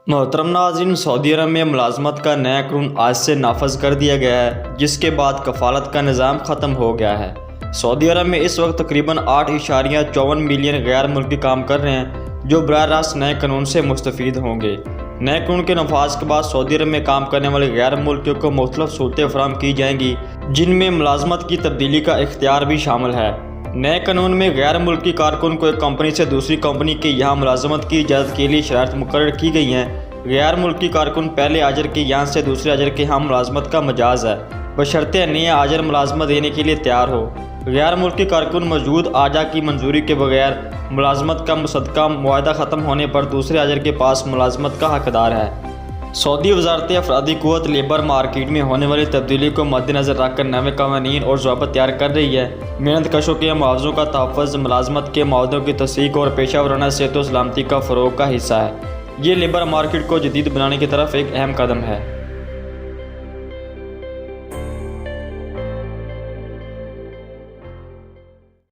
محترم ناظرین، سعودی عرب میں ملازمت کا نیا قانون آج سے نافذ کر دیا گیا ہے، جس کے بعد کفالت کا نظام ختم ہو گیا ہے۔ سعودی عرب میں اس وقت تقریباً 8.54 ملین غیر ملکی کام کر رہے ہیں، جو براہ راست نئے قانون سے مستفید ہوں گے۔ نئے قانون کے نفاذ کے بعد سعودی عرب میں کام کرنے والے غیر ملکیوں کو مختلف سہولتیں فراہم کی جائیں گی، جن میں ملازمت کی تبدیلی کا اختیار بھی شامل ہے۔ نئے قانون میں غیر ملکی کارکن کو ایک کمپنی سے دوسری کمپنی کے یہاں ملازمت کی اجازت کے لیے شرائط مقرر کی گئی ہیں۔ غیر ملکی کارکن پہلے آجر کے یہاں سے دوسرے آجر کے یہاں ملازمت کا مجاز ہے، بشرطے نئے آجر ملازمت دینے کے لیے تیار ہو۔ غیر ملکی کارکن موجود آجا کی منظوری کے بغیر ملازمت کا مصدقہ معاہدہ ختم ہونے پر دوسرے آجر کے پاس ملازمت کا حقدار ہے۔ سعودی وزارت افرادی قوت لیبر مارکیٹ میں ہونے والی تبدیلی کو مد نظر رکھ کر نئے قوانین اور ضوابط تیار کر رہی ہے۔ محنت کشوں کے معاوضوں کا تحفظ ملازمت کے معاہدوں کی تصدیق اور پیشہ ورانہ صحت و سلامتی کا فروغ کا حصہ ہے۔ یہ لیبر مارکیٹ کو جدید بنانے کی طرف ایک اہم قدم ہے۔